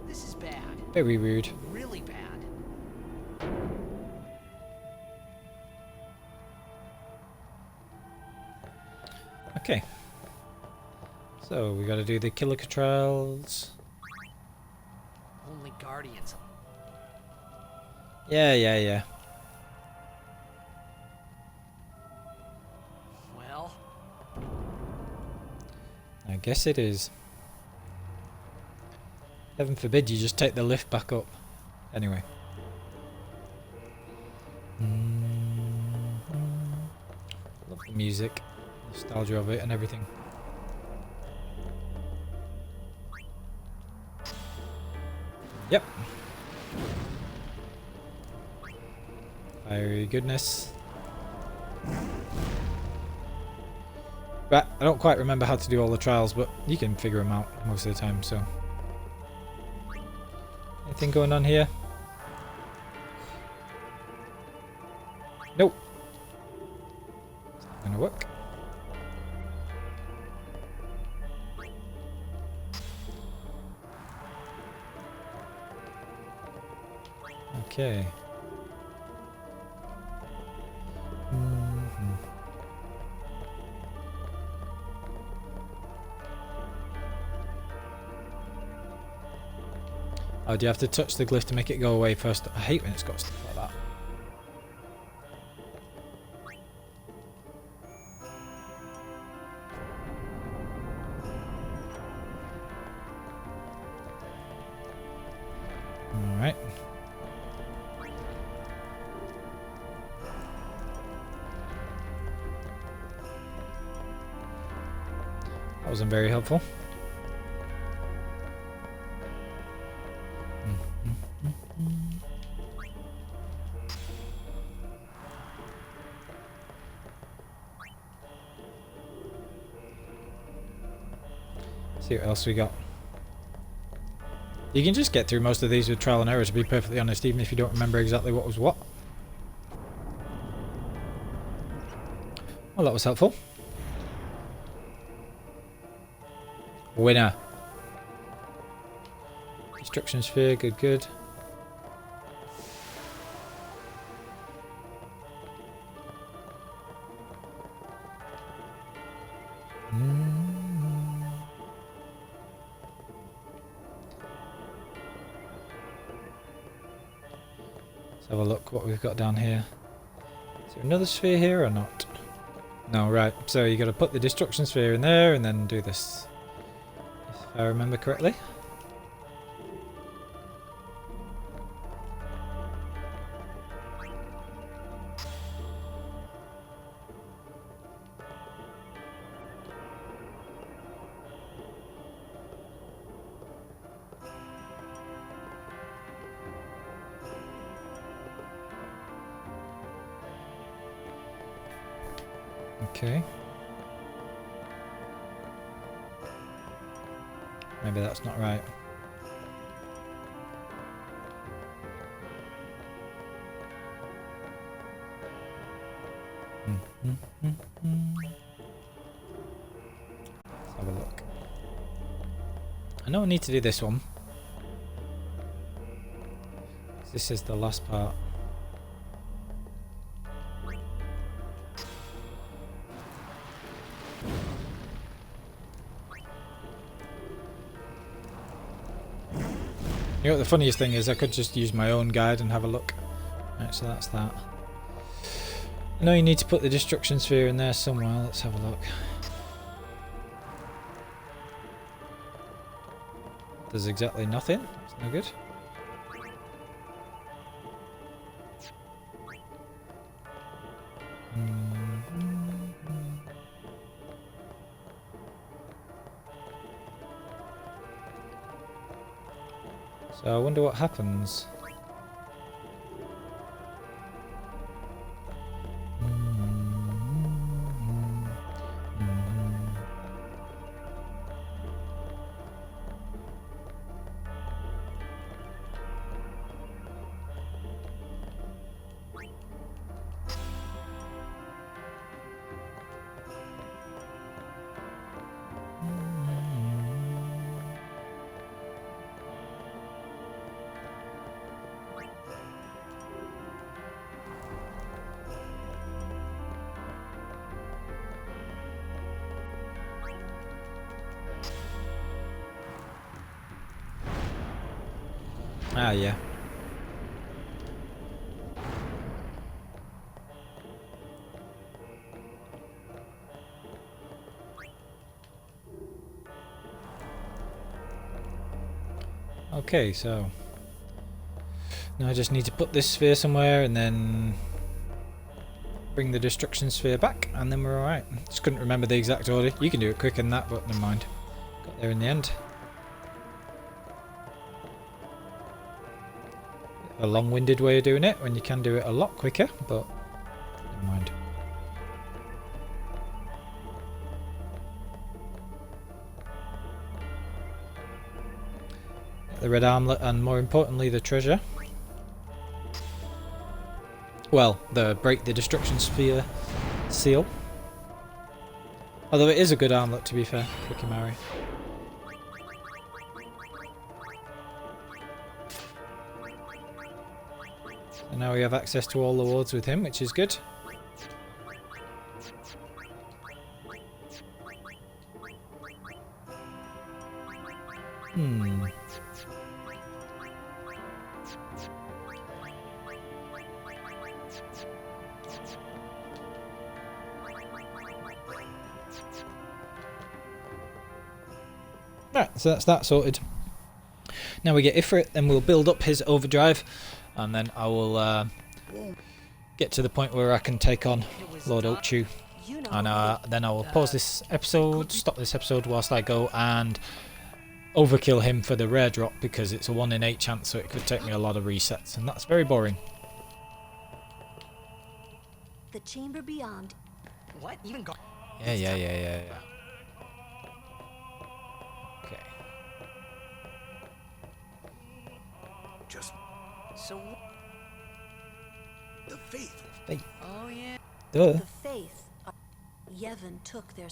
This is bad. Very rude. Really bad. Okay. So we got to do the Kilika trials. Only guardians. Yeah. Well, I guess it is. Heaven forbid you just take the lift back up. Anyway. Love the music, nostalgia of it and everything. Yep. Fiery goodness. Right, I don't quite remember how to do all the trials, but you can figure them out most of the time, so. Anything going on here? Nope. It's not gonna work. Okay. Oh, do you have to touch the glyph to make it go away first? I hate when it's got stuff like that. Alright. That wasn't very helpful. See what else we got. You can just get through most of these with trial and error, to be perfectly honest, even if you don't remember exactly what was what. Well, that was helpful. Winner. Destruction sphere, good. Let's have a look what we've got down here. Is there another sphere here or not? No, right. So you got to put the destruction sphere in there and then do this. If I remember correctly. Okay. Maybe that's not right. Let's have a look. I know I need to do this one. This is the last part. You know what the funniest thing is? I could just use my own guide and have a look. Right, so that's that. I know you need to put the destruction sphere in there somewhere. Let's have a look. There's exactly nothing. That's no good. So I wonder what happens. Ah, yeah. Okay, so now I just need to put this sphere somewhere and then bring the destruction sphere back, and then we're alright. Just couldn't remember the exact order. You can do it quicker than that, but never mind. Got there in the end. A long-winded way of doing it when you can do it a lot quicker, but never mind. The red armlet, and more importantly the treasure. Well, the break the destruction sphere seal. Although it is a good armlet, to be fair, for Kimahri. And now we have access to all the wards with him, which is good. Right, so that's that sorted. Now we get Ifrit, then we'll build up his overdrive, and then I will get to the point where I can take on Lord Oakchew. And then I will pause this episode, stop this episode whilst I go and overkill him for the rare drop, because it's a 1 in 8 chance, so it could take me a lot of resets, and that's very boring. The chamber beyond. What? Even go? Yeah. Okay. Just So. the faith. Hey. Oh yeah. Duh. The faith. Yevon took their.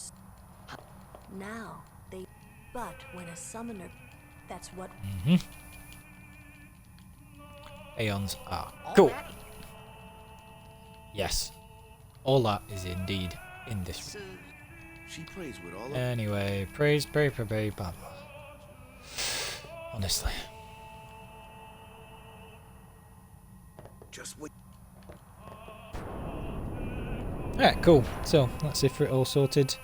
Now they. But when a summoner. That's what. Aeons are All cool. that? Yes. All that is indeed in this So, room. She prays with all of Anyway, praise, pray, blah, blah. Honestly. just wait. Alright, cool. So, that's it for it all sorted.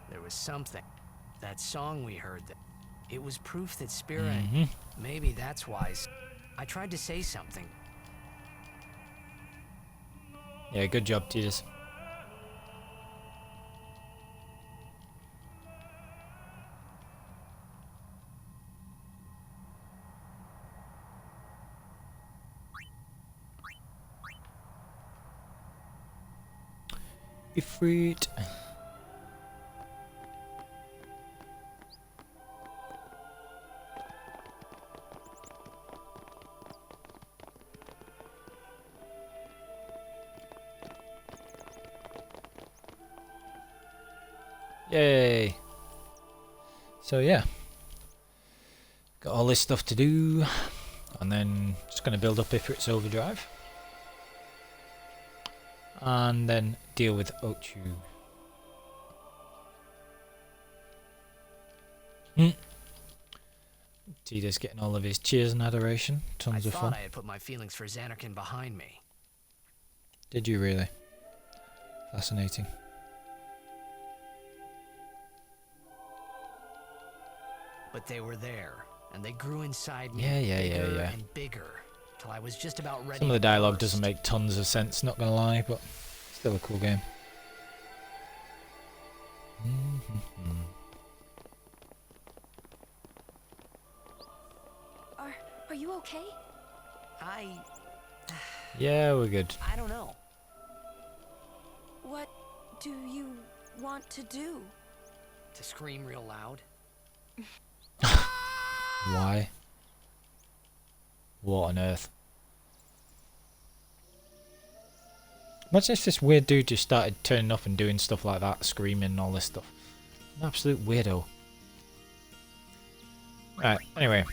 there was something. That song we heard. It was proof that Spirit. Maybe that's why. I tried to say something. Yeah, good job, Titus. Ifrit. Yay! So yeah, got all this stuff to do, and then just going to build up Ifrit's overdrive, and then deal with Ochu. Tidus getting all of his cheers and adoration. Tons of fun. I had put my feelings for Xanarkin behind me. Did you really? Fascinating. But they were there, and they grew inside me Yeah. and bigger, till I was just about ready. Some of the to dialogue burst. doesn't make tons of sense, not gonna lie, but still a cool game. Are you okay? Yeah, we're good. I don't know. What do you want to do? To scream real loud. Why? What on earth? Imagine if this weird dude just started turning up and doing stuff like that, screaming and all this stuff. An absolute weirdo. Right, anyway.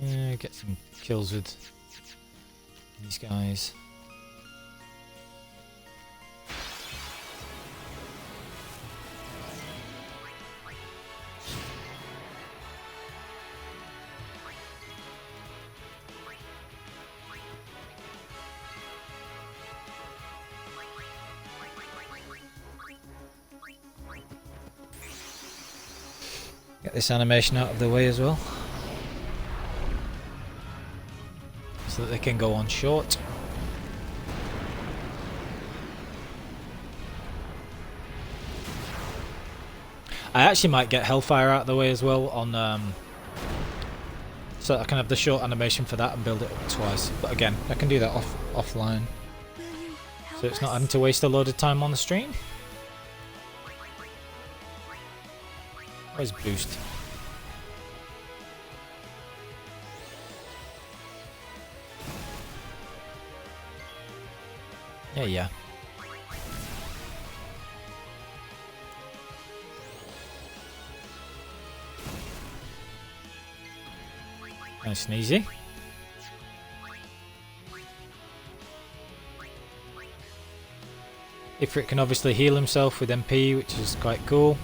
Yeah, get some kills with these guys. Get this animation out of the way as well, so that they can go on short. I actually might get Hellfire out of the way as well on so I can have the short animation for that and build it up twice. But again, I can do that offline, Will you help so it's not us? having to waste a load of time on the stream. Where's boost? Yeah. Nice and easy. Ifrit can obviously heal himself with MP, which is quite cool.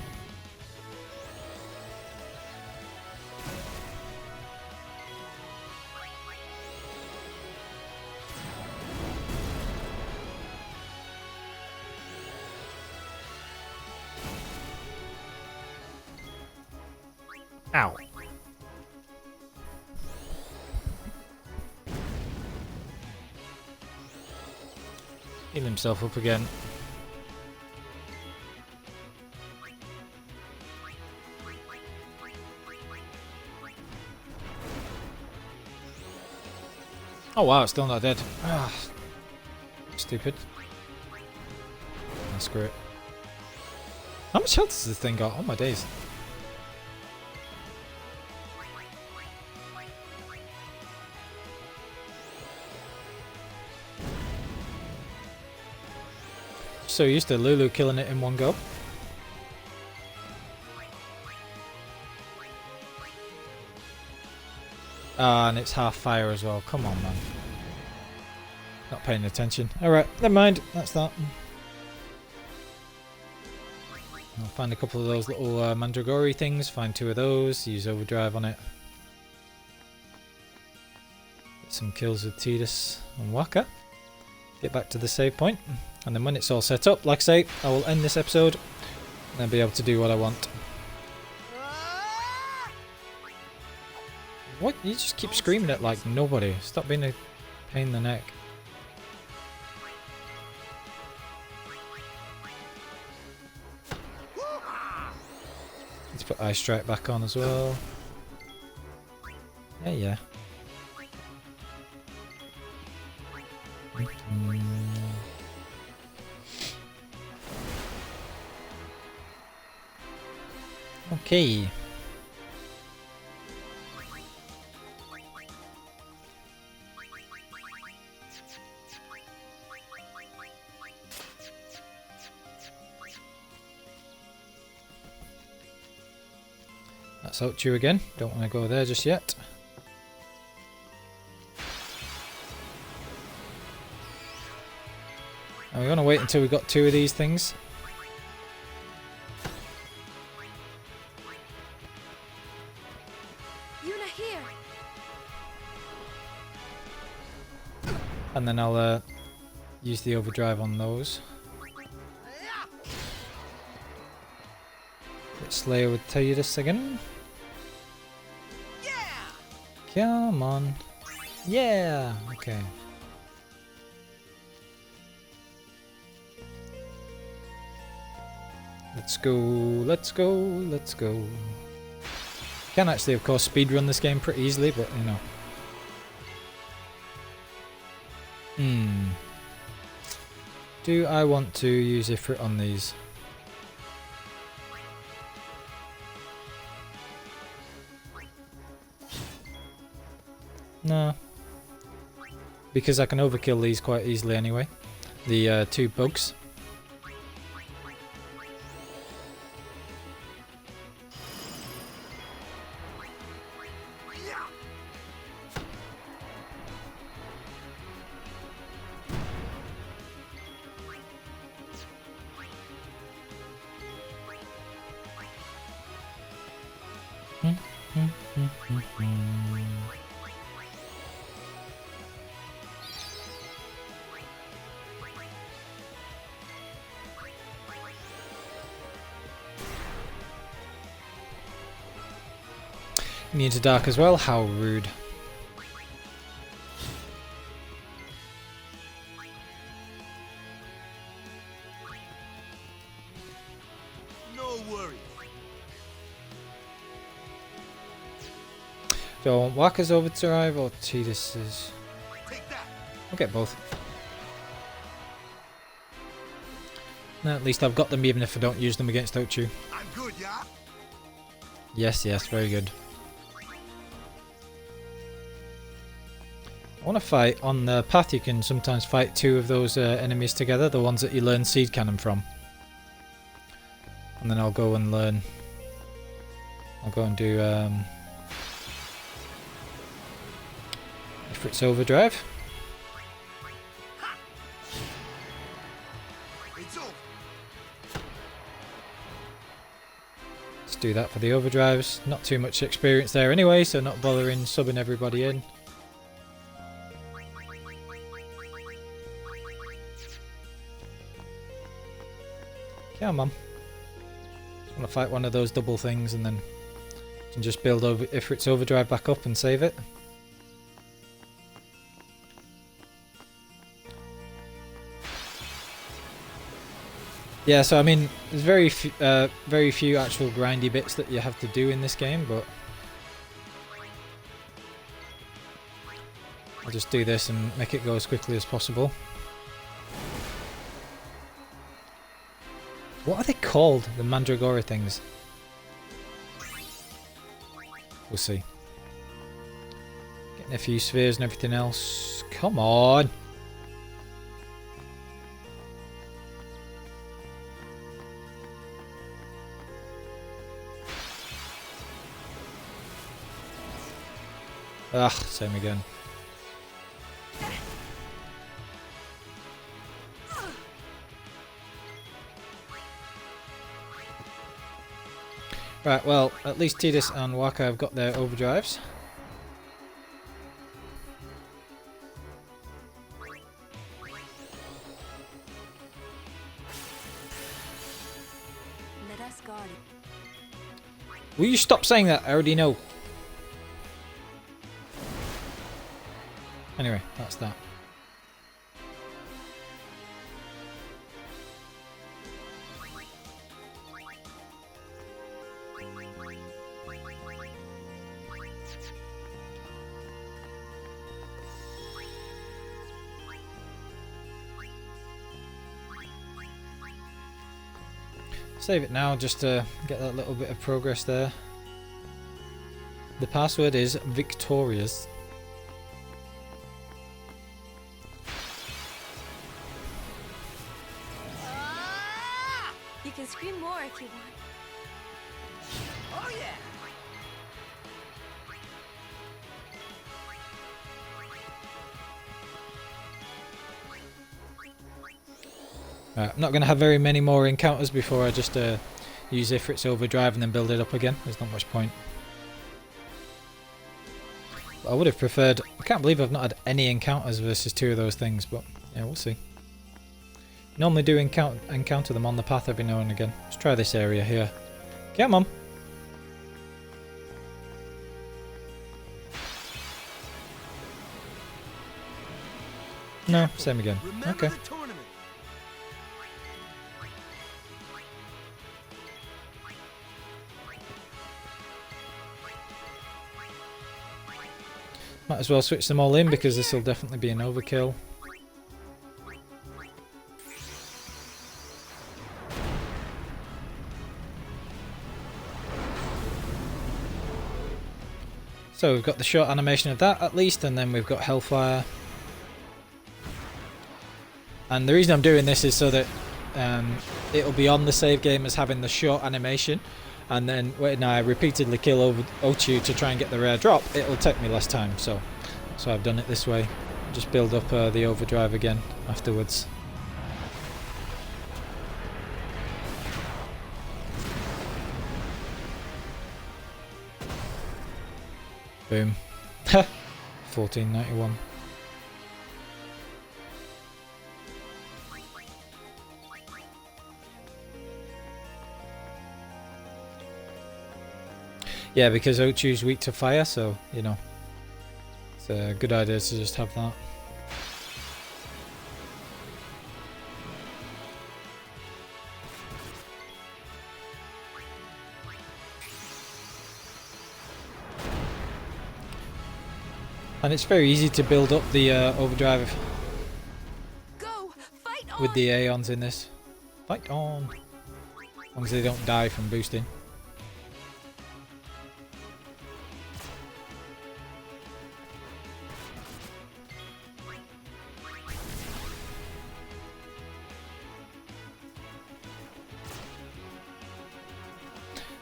Ow. Heal himself up again. Oh wow, it's still not dead. Ah, stupid. Oh, screw it. How much health has this thing got? Oh my days. So used to Lulu killing it in one go. Ah, and it's half fire as well. Come on, man. Not paying attention. Alright, never mind. That's that. I'll find a couple of those little Mandragora things. Find 2 of those. Use overdrive on it. Get some kills with Tidus and Waka. Get back to the save point. And then when it's all set up, like I say, I will end this episode. And I'll be able to do what I want. What? You just keep screaming it like nobody. Stop being a pain in the neck. Let's put Ice Strike back on as well. Yeah. Okay. That's Ochu again. Don't want to go there just yet. And we're going to wait until we've got 2 of these things. Yuna here. And then I'll use the overdrive on those. Bit Slayer would tell you this again. Come on. Yeah! Okay. Let's go, let's go, let's go. You can actually, of course, speedrun this game pretty easily, but you know. Do I want to use Ifrit on these? No. Because I can overkill these quite easily anyway. The 2 bugs. Immune to dark as well, how rude. No worries. Do I want Waka's overdrive or Tidus's? Take that. I'll get both. No, at least I've got them even if I don't use them against Ochu. I'm good, yeah? Yes, yes, very good. I want to fight on the path. You can sometimes fight 2 of those enemies together, the ones that you learn Seed Cannon from. And then I'll go and learn. I'll go and do Ifrit's overdrive. It's over. Let's do that for the overdrives. Not too much experience there anyway, so not bothering subbing everybody in. Come on. Just want to fight one of those double things and then can just build over Ifrit's overdrive back up and save it. Yeah, so I mean, there's very few actual grindy bits that you have to do in this game, but I'll just do this and make it go as quickly as possible. What are they called? The Mandragora things? We'll see. Getting a few spheres and everything else. Come on! Ugh, same again. Right, well, at least Tidus and Waka have got their overdrives. Let us guard it. Will you stop saying that? I already know. Anyway, that's that. Save it now just to get that little bit of progress there. The password is victorious. You can scream more if you want. Oh yeah! I'm not going to have very many more encounters before I just use Ifrit's overdrive and then build it up again. There's not much point. But I would have preferred... I can't believe I've not had any encounters versus 2 of those things, but yeah, we'll see. Normally do encounter them on the path every now and again. Let's try this area here. Come on. No, same again. Okay. Might as well switch them all in because this will definitely be an overkill. So we've got the short animation of that at least, and then we've got Hellfire. And the reason I'm doing this is so that it'll be on the save game as having the short animation, and then when I repeatedly kill over Ochu to try and get the rare drop, it'll take me less time. So I've done it this way. Just build up the overdrive again afterwards. Boom. 1491. Yeah, because Ochu's weak to fire, so, you know, it's a good idea to just have that. And it's very easy to build up the overdrive with the Aeons in this. Fight on! As long as they don't die from boosting.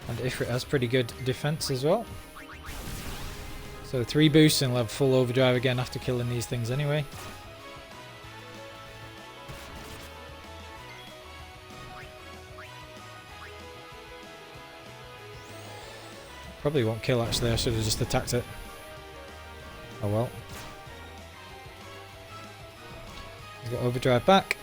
And Ifrit has pretty good defense as well. So 3 boosts and we'll have full overdrive again after killing these things anyway. Probably won't kill actually, I should have just attacked it. Oh well. He's got overdrive back.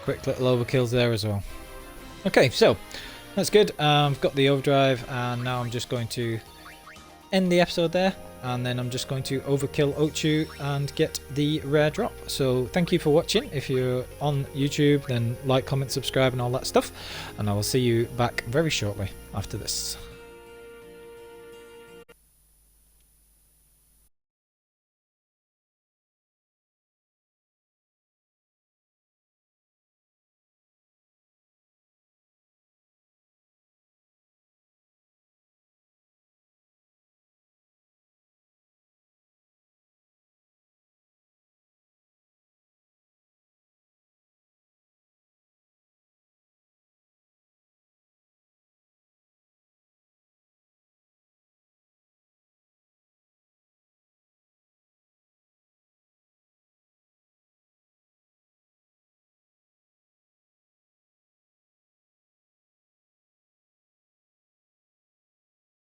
Quick little overkills there as well. Okay, so that's good. I've got the overdrive, and now I'm just going to end the episode there, and then I'm just going to overkill Ochu and get the rare drop. So thank you for watching. If you're on YouTube, then like, comment, subscribe and all that stuff, and I will see you back very shortly after this.